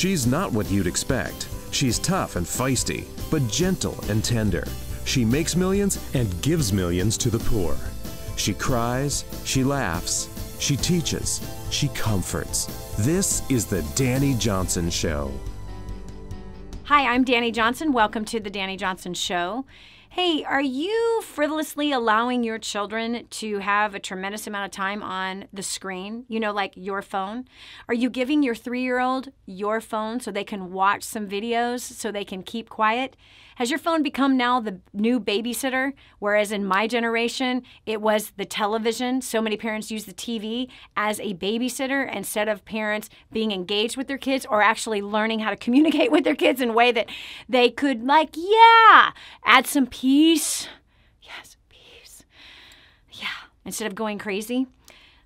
She's not what you'd expect. She's tough and feisty, but gentle and tender. She makes millions and gives millions to the poor. She cries, she laughs, she teaches, she comforts. This is the Dani Johnson Show. Hi, I'm Dani Johnson. Welcome to the Dani Johnson Show. Hey, are you frivolously allowing your children to have a tremendous amount of time on the screen? You know, like your phone? Are you giving your 3-year-old your phone so they can watch some videos so they can keep quiet? Has your phone become now the new babysitter? Whereas in my generation, it was the television. So many parents use the TV as a babysitter instead of parents being engaged with their kids or actually learning how to communicate with their kids in a way that they could, like, add some peace. Yes, peace. Yeah, instead of going crazy.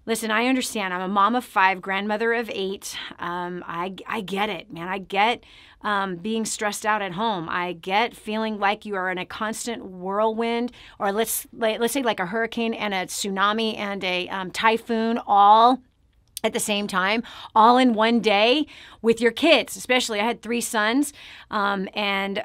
Listen, I understand. I'm a mom of 5, grandmother of 8. I get it, man. I get being stressed out at home. I get feeling like you are in a constant whirlwind, or let's say like a hurricane and a tsunami and a typhoon all at the same time, all in one day with your kids. Especially, I had 3 sons and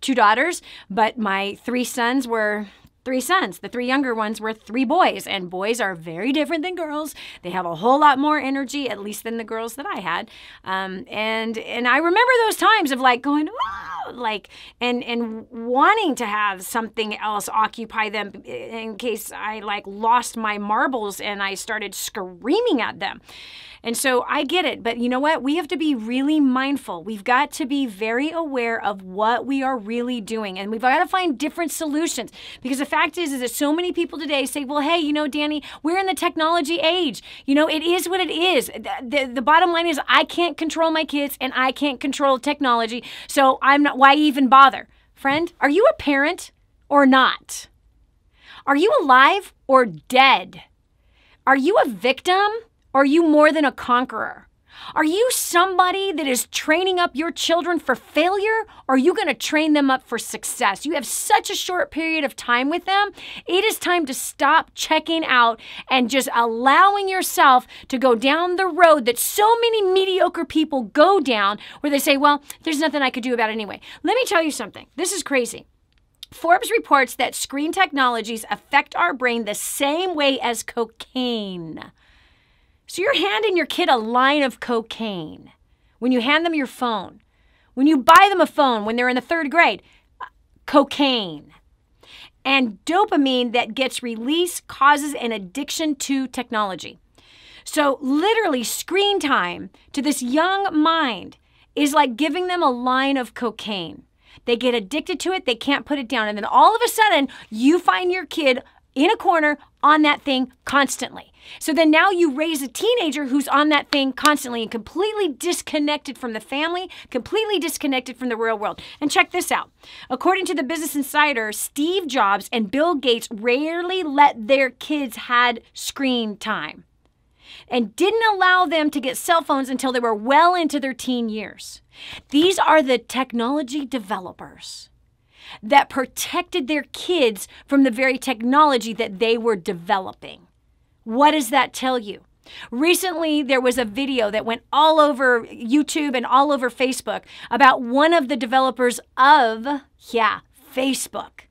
2 daughters, but my 3 sons were 3 sons. The 3 younger ones were 3 boys, and boys are very different than girls. They have a whole lot more energy, at least than the girls that I had. And I remember those times of like going, oh, like, and wanting to have something else occupy them in case I like lost my marbles and I started screaming at them. And so I get it, but you know what? We have to be really mindful. We've got to be very aware of what we are really doing, and we've got to find different solutions, because the fact is that so many people today say, well, hey, you know, Dani, we're in the technology age. You know, it is what it is. The bottom line is I can't control my kids and I can't control technology, so I'm not, why even bother? Friend, are you a parent or not? Are you alive or dead? Are you a victim? Or are you more than a conqueror? Are you somebody that is training up your children for failure, or are you going to train them up for success? You have such a short period of time with them. It is time to stop checking out and just allowing yourself to go down the road that so many mediocre people go down, where they say, well, there's nothing I could do about it anyway. Let me tell you something. This is crazy. Forbes reports that screen technologies affect our brain the same way as cocaine. So you're handing your kid a line of cocaine when you hand them your phone. When you buy them a phone when they're in the 3rd grade, cocaine. And dopamine that gets released causes an addiction to technology. So literally screen time to this young mind is like giving them a line of cocaine. They get addicted to it, they can't put it down. And then all of a sudden, you find your kid in a corner on that thing constantly. So then now you raise a teenager who's on that thing constantly and completely disconnected from the family, completely disconnected from the real world. And check this out. According to the Business Insider, Steve Jobs and Bill Gates rarely let their kids had screen time and didn't allow them to get cell phones until they were well into their teen years. These are the technology developers that protected their kids from the very technology that they were developing. What does that tell you? Recently, there was a video that went all over YouTube and all over Facebook about one of the developers of, Facebook,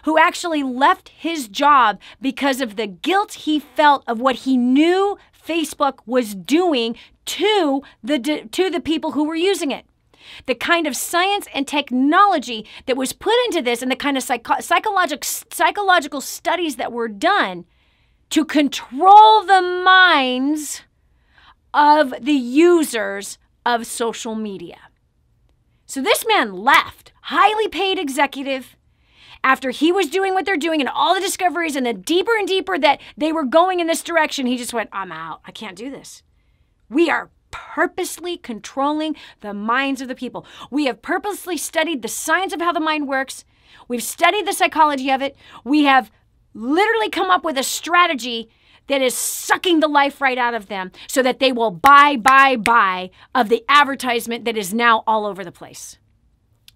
who actually left his job because of the guilt he felt of what he knew Facebook was doing to the people who were using it. The kind of science and technology that was put into this and the kind of psychological studies that were done to control the minds of the users of social media. So this man left, highly paid executive, after he was doing what they're doing and all the discoveries and the deeper and deeper that they were going in this direction, he just went, I'm out. I can't do this. We are purposely controlling the minds of the people. We have purposely studied the science of how the mind works. We've studied the psychology of it. We have literally come up with a strategy that is sucking the life right out of them so that they will buy of the advertisement that is now all over the place.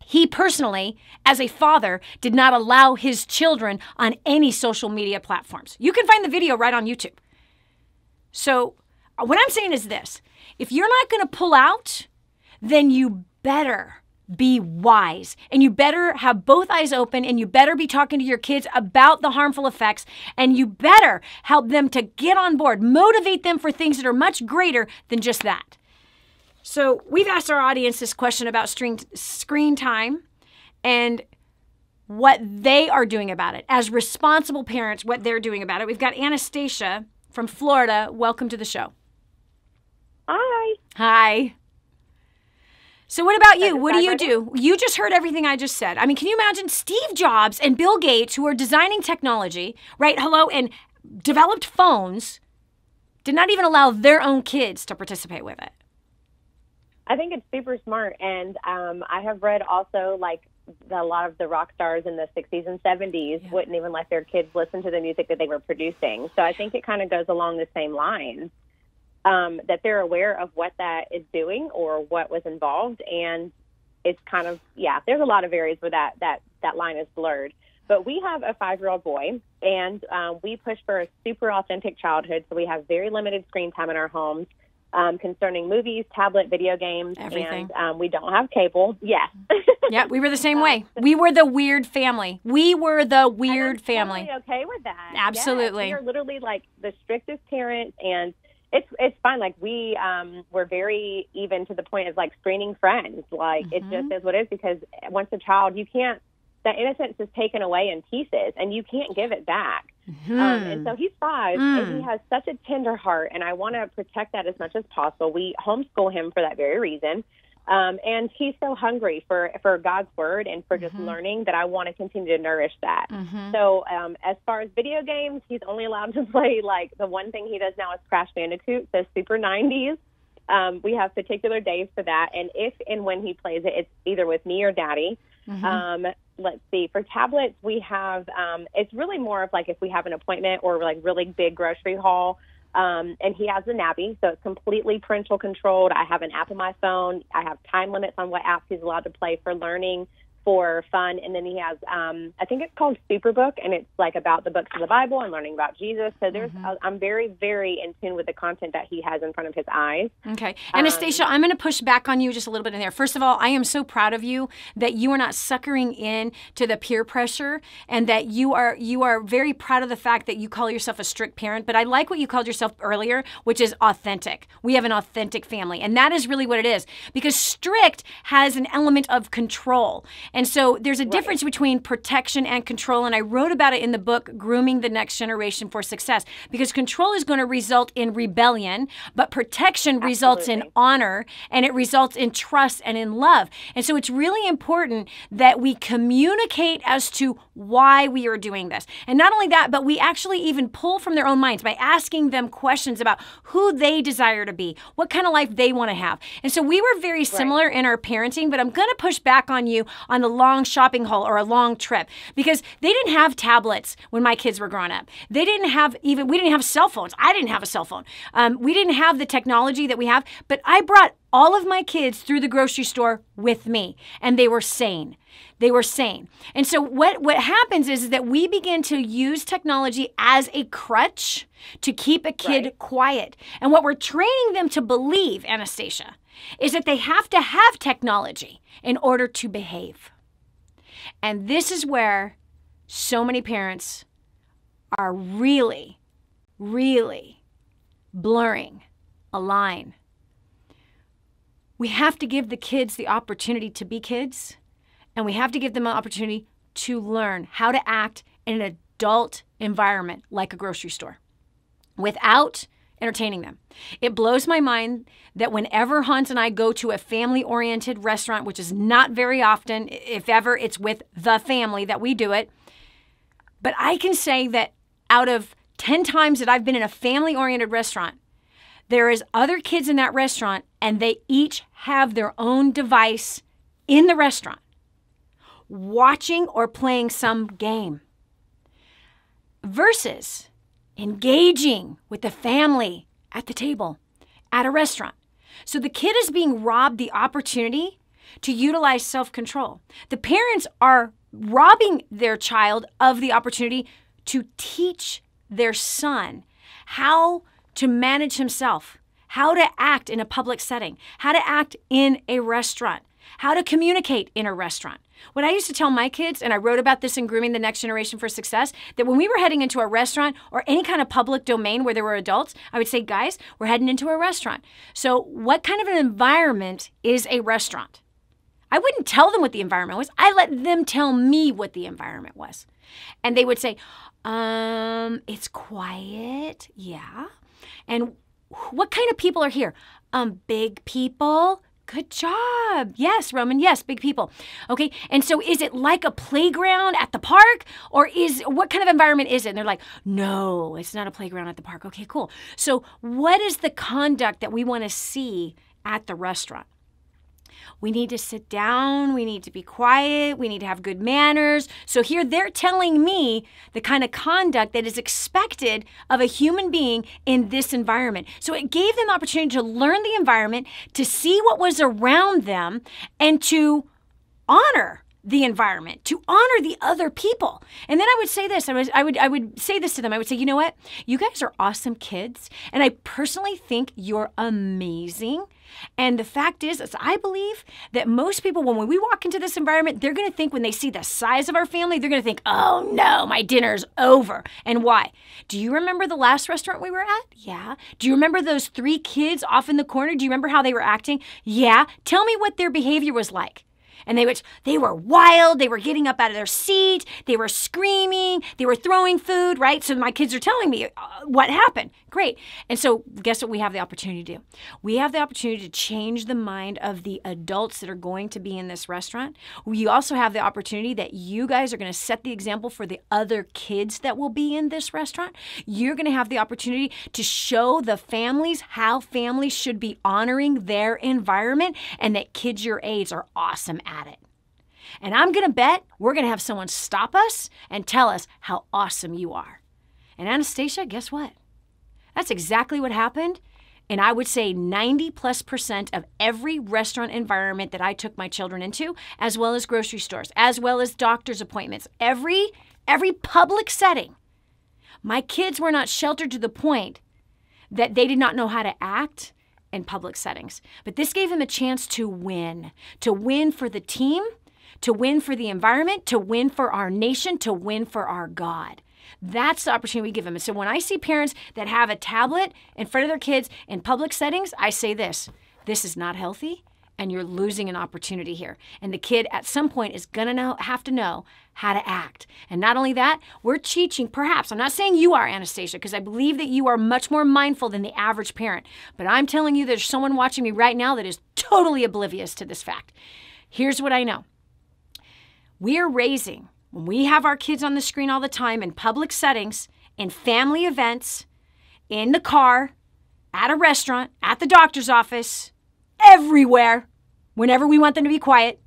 He personally, as a father, did not allow his children on any social media platforms. You can find the video right on YouTube. So what I'm saying is this. If you're not going to pull out then you better be wise, and you better have both eyes open, and you better be talking to your kids about the harmful effects, and you better help them to get on board, motivate them for things that are much greater than just that. So we've asked our audience this question about screen time and what they are doing about it. As responsible parents, what they're doing about it. We've got Anastasia from Florida. Welcome to the show. Hi. Hi. So what about you? What do you do? You just heard everything I just said. I mean, can you imagine Steve Jobs and Bill Gates, who are designing technology, right? Hello, and developed phones, did not even allow their own kids to participate with it. I think it's super smart. And I have read also, like, a lot of the rock stars in the 60s and 70s wouldn't even let their kids listen to the music that they were producing. So I think it kind of goes along the same lines. That they're aware of what that is doing or what was involved. And it's kind of, there's a lot of areas where that line is blurred. But we have a 5-year-old boy, and we push for a super authentic childhood. So we have very limited screen time in our homes concerning movies, tablet, video games. Everything. And we don't have cable. Yes. Yeah, we were the same way. We were the weird family. We were the weird family. Totally okay with that. Absolutely. Yes, we are literally like the strictest parents, and it's fun. Like we're very even to the point of like screening friends. Like it just is what it is, because once a child, that innocence is taken away in pieces and you can't give it back. And so he's 5 and he has such a tender heart, and I want to protect that as much as possible. We homeschool him for that very reason. And he's so hungry for God's word and for just learning that I want to continue to nourish that. So as far as video games, he's only allowed to play, like, the one thing he does now is Crash Bandicoot, so super 90s. We have particular days for that. And if and when he plays it, it's either with me or Daddy. Let's see. For tablets, we have, it's really more of like if we have an appointment or like really big grocery haul. And he has a Nappy, so it's completely parental controlled. I have an app on my phone. I have time limits on what apps he's allowed to play for learning, for fun. And then he has, I think it's called Superbook, and it's like about the books of the Bible and learning about Jesus. So there's, I'm very, very in tune with the content that he has in front of his eyes. Okay. Anastasia, I'm going to push back on you just a little bit in there. First of all, I am so proud of you that you are not suckering in to the peer pressure, and that you are very proud of the fact that you call yourself a strict parent. But I like what you called yourself earlier, which is authentic. We have an authentic family, and that is really what it is, because strict has an element of control. And so there's a difference between protection and control. And I wrote about it in the book, Grooming the Next Generation for Success, because control is going to result in rebellion, but protection results in honor, and it results in trust and in love. And so it's really important that we communicate as to why we are doing this. And not only that, but we actually even pull from their own minds by asking them questions about who they desire to be, what kind of life they want to have. And so we were very similar in our parenting, but I'm going to push back on you on a long shopping haul or a long trip, because they didn't have tablets when my kids were growing up. We didn't have cell phones. I didn't have a cell phone. We didn't have the technology that we have, but I brought all of my kids through the grocery store with me, and they were sane. They were sane. And so what happens is that we begin to use technology as a crutch to keep a kid quiet. And what we're training them to believe, Anastasia, is that they have to have technology in order to behave. And this is where so many parents are really, really blurring a line. We have to give the kids the opportunity to be kids, and we have to give them an opportunity to learn how to act in an adult environment like a grocery store without entertaining them. It blows my mind that whenever Hans and I go to a family-oriented restaurant, which is not very often, if ever, it's with the family that we do it, but I can say that out of 10 times that I've been in a family-oriented restaurant, there is other kids in that restaurant, and they each have their own device in the restaurant, watching or playing some game, versus engaging with the family at the table at a restaurant. So the kid is being robbed the opportunity to utilize self-control. The parents are robbing their child of the opportunity to teach their son how to manage himself, how to act in a public setting, how to act in a restaurant, how to communicate in a restaurant. What I used to tell my kids, and I wrote about this in Grooming the Next Generation for Success, that when we were heading into a restaurant or any kind of public domain where there were adults, I would say, guys, we're heading into a restaurant. So what kind of an environment is a restaurant? I wouldn't tell them what the environment was. I let them tell me what the environment was. And they would say, it's quiet. Yeah. And what kind of people are here? Big people. Good job. Yes, Roman. Yes, big people. Okay. And so is it like a playground at the park, or what kind of environment is it? And they're like, no, it's not a playground at the park. Okay, cool. So what is the conduct that we want to see at the restaurant? We need to sit down. We need to be quiet. We need to have good manners. So here they're telling me the kind of conduct that is expected of a human being in this environment. So it gave them the opportunity to learn the environment, to see what was around them, and to honor the environment, to honor the other people. And then I would say this, I would say this to them. I would say, you know what? You guys are awesome kids. And I personally think you're amazing. And the fact is I believe that most people, when we walk into this environment, they're going to think when they see the size of our family, they're going to think, oh no, my dinner's over. And why? Do you remember the last restaurant we were at? Yeah. Do you remember those 3 kids off in the corner? Do you remember how they were acting? Yeah. Tell me what their behavior was like. And they were wild. They were getting up out of their seat. They were screaming. They were throwing food, right? So my kids are telling me what happened. Great. And so guess what we have the opportunity to do? We have the opportunity to change the mind of the adults that are going to be in this restaurant. We also have the opportunity that you guys are going to set the example for the other kids that will be in this restaurant. You're going to have the opportunity to show the families how families should be honoring their environment, and that kids your age are awesome at it. And I'm going to bet we're going to have someone stop us and tell us how awesome you are. And Anastasia, guess what? That's exactly what happened. And I would say 90+% of every restaurant environment that I took my children into, as well as grocery stores, as well as doctor's appointments, every public setting, my kids were not sheltered to the point that they did not know how to act in public settings. But this gave them a chance to win for the team, to win for the environment, to win for our nation, to win for our God. That's the opportunity we give them. And so when I see parents that have a tablet in front of their kids in public settings, I say this is not healthy, and you're losing an opportunity here. And the kid at some point is going to have to know how to act. And not only that, we're teaching, perhaps, I'm not saying you are, Anastasia, because I believe that you are much more mindful than the average parent. But I'm telling you there's someone watching me right now that is totally oblivious to this fact. Here's what I know. We are raising, when we have our kids on the screen all the time in public settings, in family events, in the car, at a restaurant, at the doctor's office, everywhere, whenever we want them to be quiet,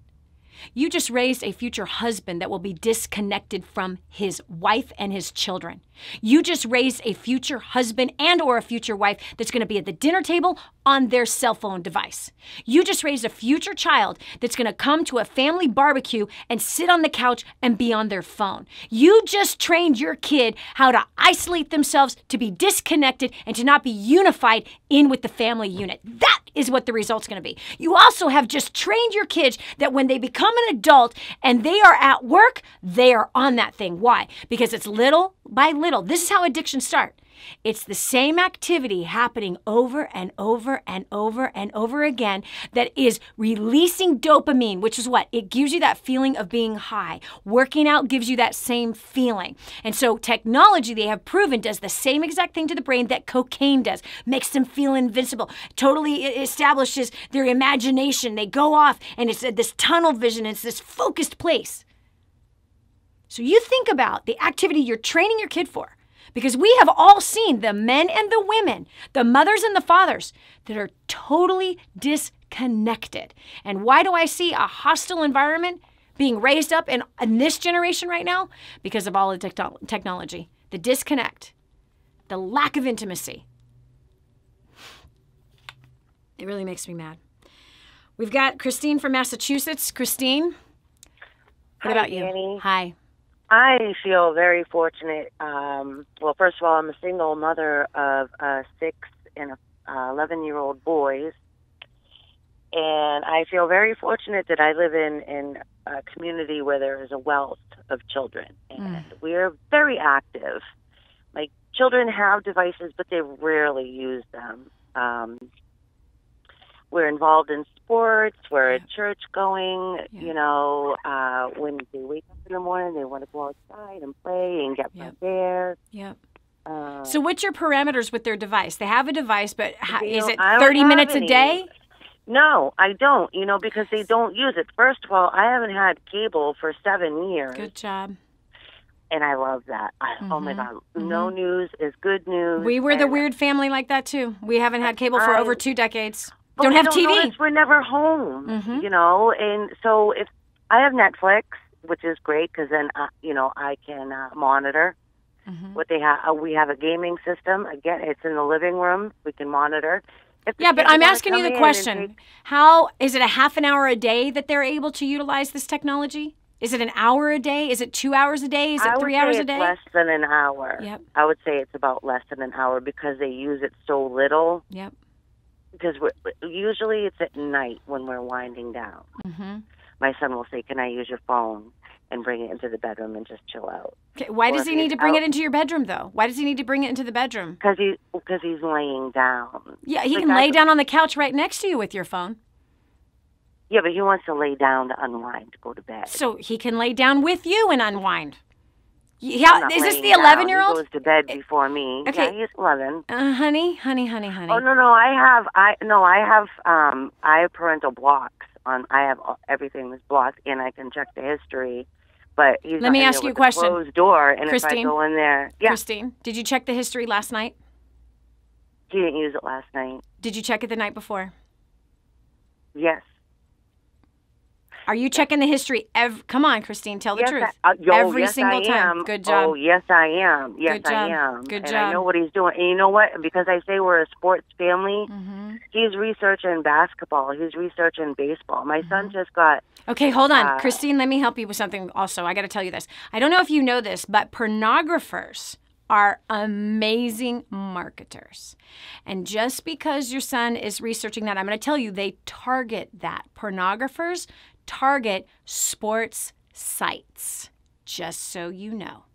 you just raised a future husband that will be disconnected from his wife and his children. You just raised a future husband and or a future wife that's going to be at the dinner table on their cell phone device. You just raised a future child that's going to come to a family barbecue and sit on the couch and be on their phone. You just trained your kid how to isolate themselves, to be disconnected, and to not be unified in with the family unit. That is what the result's going to be. You also have just trained your kids that when they become an adult and they are at work, they are on that thing. Why? Because it's little by little. This is how addictions start. It's the same activity happening over and over and over and over again that is releasing dopamine, which is what? It gives you that feeling of being high. Working out gives you that same feeling. And so technology, they have proven, does the same exact thing to the brain that cocaine does. Makes them feel invincible. Totally establishes their imagination. They go off and it's this tunnel vision. It's this focused place. So you think about the activity you're training your kid for. Because we have all seen the men and the women, the mothers and the fathers that are totally disconnected. And why do I see a hostile environment being raised up in this generation right now? Because of all the technology, the disconnect, the lack of intimacy. It really makes me mad. We've got Christine from Massachusetts. Christine, what about you? Dani. Hi. I feel very fortunate. Well, first of all, I'm a single mother of 6 and 11-year-old boys. And I feel very fortunate that I live in a community where there is a wealth of children. And we're very active. My children have devices, but they rarely use them. We're involved in sports. We're at church going. You know, when they wake up in the morning, they want to go outside and play and get fresh air. So what's your parameters with their device? They have a device, but is it I don't 30 have minutes any. a day? No, I don't, you know, because they don't use it. First of all, I haven't had cable for 7 years. Good job. And I love that. Oh, my God. No news is good news. We were the weird family like that, too. We haven't had cable for over 2 decades. Don't we have don't TV. Notice we're never home, you know. And so if I have Netflix, which is great because then, you know, I can monitor what they have. We have a gaming system. Again, it's in the living room. We can monitor. Yeah, but I'm asking you the question. How is it a half an hour a day that they're able to utilize this technology? Is it an hour a day? Is it 2 hours a day? Is it 3 hours a day? Less than an hour. Yep. I would say it's about less than an hour because they use it so little. Yep. Because usually it's at night when we're winding down. My son will say, "Can I use your phone?" and bring it into the bedroom and just chill out. Okay. Why does he need to bring it into your bedroom, though? Why does he need to bring it into the bedroom? Because he's laying down. Yeah, he can lay down on the couch right next to you with your phone. Yeah, but he wants to lay down to unwind, to go to bed. So he can lay down with you and unwind. Yeah, is this the 11-year-old? He goes to bed before me. Okay. Yeah, he's 11. Honey. Oh no, I have parental blocks on. I have everything is blocked, and I can check the history. But he's Let me ask you a question. Closed door, and Christine, if I go in there, Christine, did you check the history last night? He didn't use it last night. Did you check it the night before? Yes. Are you checking the history? Come on, Christine, tell the truth. Every single time. Good job. Oh, yes, I am. Yes, I am. Good job. And I know what he's doing. And you know what? Because I say we're a sports family, he's researching basketball. He's researching baseball. My son just got... Okay, hold on. Christine, let me help you with something also. I got to tell you this. I don't know if you know this, but pornographers are amazing marketers. And just because your son is researching that, I'm going to tell you, they target that. Pornographers target sports sites, just so you know.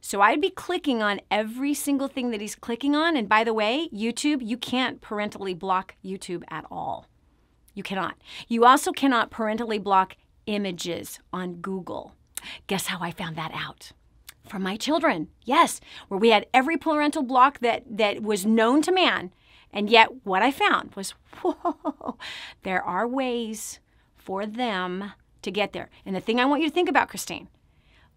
So I'd be clicking on every single thing that he's clicking on. And by the way, YouTube, you can't parentally block YouTube at all. You cannot. You also cannot parentally block images on Google. Guess how I found that out? From my children. Yes, where we had every parental block that was known to man. And yet what I found was, whoa, there are ways for them to get there. And the thing I want you to think about, Christine,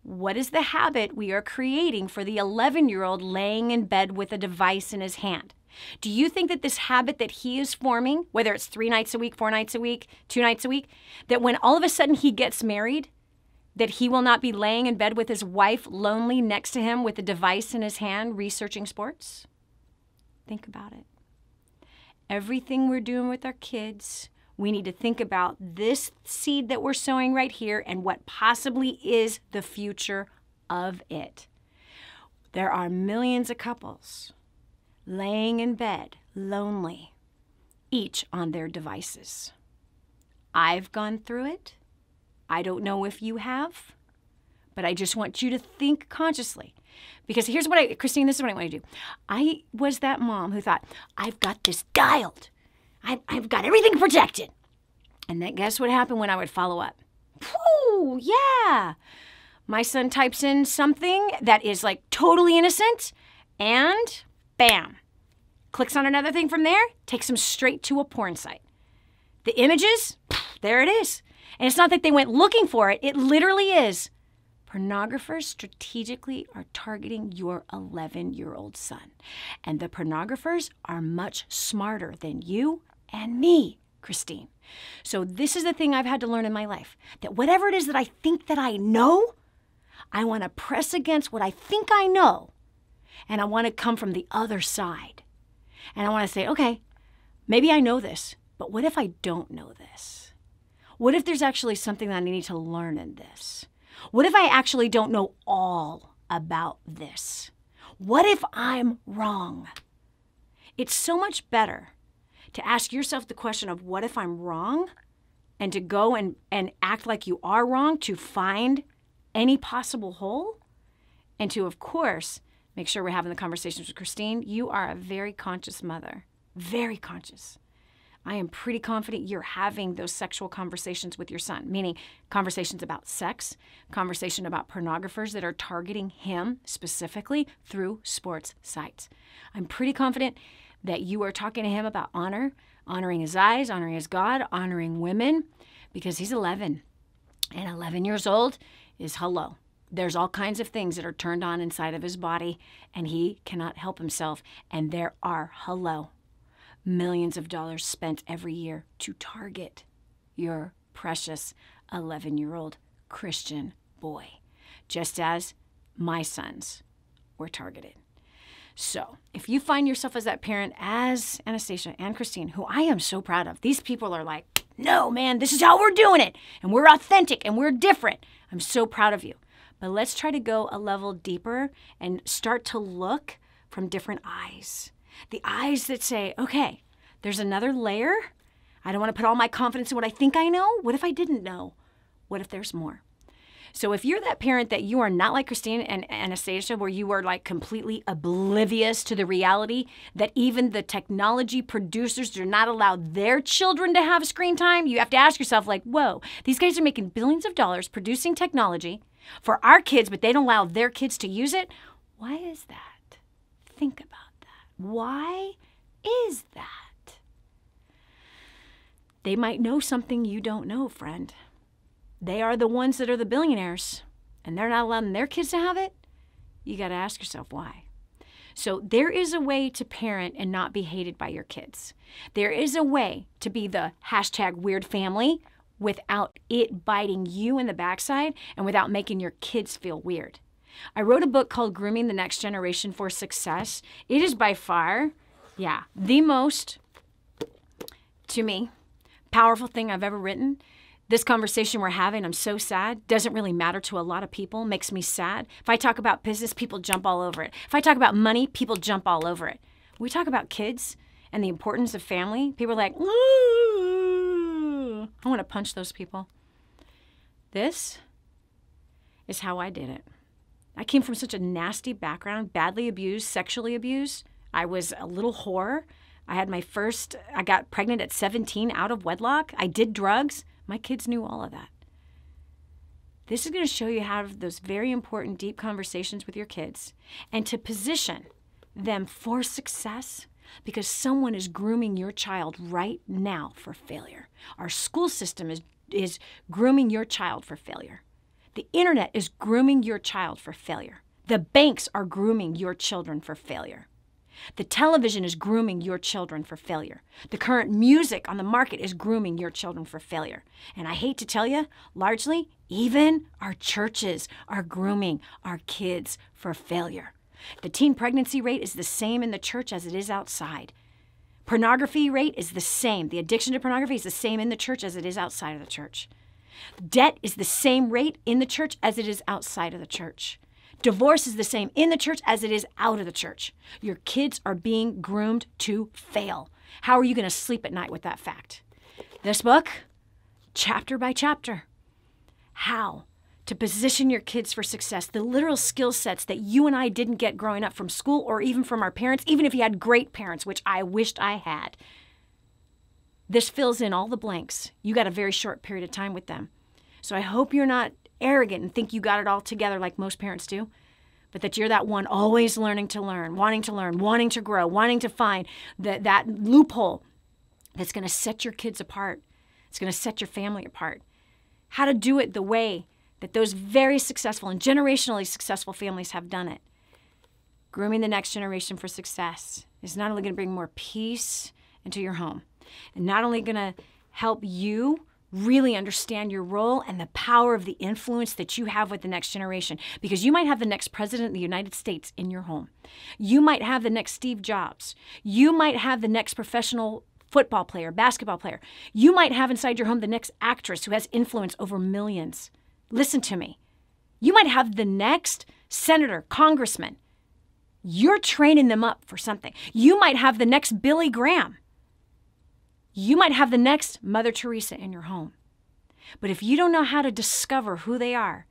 what is the habit we are creating for the 11-year-old laying in bed with a device in his hand? Do you think that this habit that he is forming, whether it's 3 nights a week, 4 nights a week, 2 nights a week, that when all of a sudden he gets married, that he will not be laying in bed with his wife, lonely next to him with a device in his hand, researching sports? Think about it. Everything we're doing with our kids, we need to think about this seed that we're sowing right here and what possibly is the future of it. There are millions of couples laying in bed, lonely, each on their devices. I've gone through it. I don't know if you have, but I just want you to think consciously. Because here's what Christine, this is what I want to do. I was that mom who thought, I've got this dialed. I've got everything protected. And then guess what happened when I would follow up? Whew, yeah. My son types in something that is like totally innocent and bam. Clicks on another thing from there, takes him straight to a porn site. The images, there it is. And it's not that they went looking for it. It literally is. Pornographers strategically are targeting your 11-year-old son. And the pornographers are much smarter than you and me, Christine. So this is the thing I've had to learn in my life, that whatever it is that I think that I know, I want to press against what I think I know, and I want to come from the other side. And I want to say, okay, maybe I know this, but what if I don't know this? What if there's actually something that I need to learn in this? What if I actually don't know all about this? What if I'm wrong? It's so much better to ask yourself the question of what if I'm wrong, and to go and act like you are wrong to find any possible hole, and to, of course, make sure we're having the conversations with Christine. You are a very conscious mother, very conscious. I am pretty confident you're having those sexual conversations with your son, meaning conversations about sex, conversation about pornographers that are targeting him specifically through sports sites. I'm pretty confident that you are talking to him about honor, honoring his eyes, honoring his God, honoring women, because he's 11. And 11 years old is hello. There's all kinds of things that are turned on inside of his body, and he cannot help himself. And there are, hello, millions of dollars spent every year to target your precious 11-year-old Christian boy, just as my sons were targeted. So if you find yourself as that parent, as Anastasia and Christine, who I am so proud of, these people are like, no, man, this is how we're doing it. And we're authentic and we're different. I'm so proud of you. But let's try to go a level deeper and start to look from different eyes. The eyes that say, okay, there's another layer. I don't want to put all my confidence in what I think I know. What if I didn't know? What if there's more? So if you're that parent that you are not like Christine and Anastasia, where you are like completely oblivious to the reality that even the technology producers do not allow their children to have screen time, you have to ask yourself like, whoa, these guys are making billions of dollars producing technology for our kids, but they don't allow their kids to use it. Why is that? Think about that. Why is that? They might know something you don't know, friend. They are the ones that are the billionaires, and they're not allowing their kids to have it. You got to ask yourself why. So there is a way to parent and not be hated by your kids. There is a way to be the hashtag weird family without it biting you in the backside and without making your kids feel weird. I wrote a book called Grooming the Next Generation for Success. It is by far, the most, to me, powerful thing I've ever written. This conversation we're having, I'm so sad, doesn't really matter to a lot of people, makes me sad. If I talk about business, people jump all over it. If I talk about money, people jump all over it. When we talk about kids and the importance of family, people are like, ooh, I want to punch those people. This is how I did it. I came from such a nasty background, badly abused, sexually abused. I was a little whore. I got pregnant at 17 out of wedlock. I did drugs. My kids knew all of that. This is going to show you how to have those very important, deep conversations with your kids and to position them for success, because someone is grooming your child right now for failure. Our school system is grooming your child for failure. The internet is grooming your child for failure. The banks are grooming your children for failure. The television is grooming your children for failure. The current music on the market is grooming your children for failure. And I hate to tell you, largely, even our churches are grooming our kids for failure. The teen pregnancy rate is the same in the church as it is outside. Pornography rate is the same. The addiction to pornography is the same in the church as it is outside of the church. Debt is the same rate in the church as it is outside of the church. Divorce is the same in the church as it is out of the church. Your kids are being groomed to fail. How are you going to sleep at night with that fact? This book, chapter by chapter, how to position your kids for success, the literal skill sets that you and I didn't get growing up from school or even from our parents, even if you had great parents, which I wished I had. This fills in all the blanks. You got a very short period of time with them. So I hope you're not arrogant and think you got it all together like most parents do, but that you're that one always learning, wanting to grow, wanting to find that loophole that's going to set your kids apart. It's going to set your family apart. How to do it the way that those very successful and generationally successful families have done it. Grooming the next generation for success is not only going to bring more peace into your home and not only going to help you really understand your role and the power of the influence that you have with the next generation, because you might have the next president of the United States in your home. You might have the next Steve Jobs. You might have the next professional football player, basketball player. You might have inside your home the next actress who has influence over millions. Listen to me. You might have the next senator, congressman. You're training them up for something. You might have the next Billy Graham. You might have the next Mother Teresa in your home. But if you don't know how to discover who they are,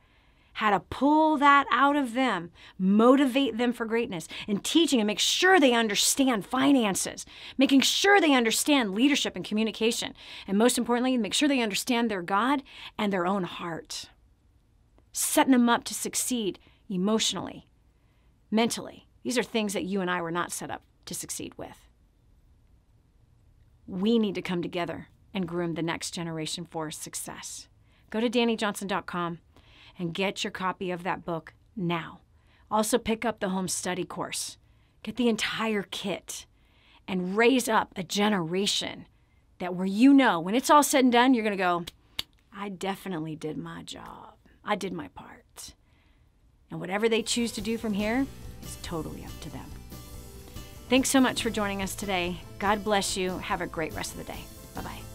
how to pull that out of them, motivate them for greatness, and teaching and make sure they understand finances, making sure they understand leadership and communication, and most importantly, make sure they understand their God and their own heart. Setting them up to succeed emotionally, mentally. These are things that you and I were not set up to succeed with. We need to come together and groom the next generation for success. Go to DaniJohnson.com and get your copy of that book now. Also pick up the home study course. Get the entire kit and raise up a generation that where you know when it's all said and done, you're going to go, I definitely did my job. I did my part. And whatever they choose to do from here is totally up to them. Thanks so much for joining us today. God bless you. Have a great rest of the day. Bye-bye.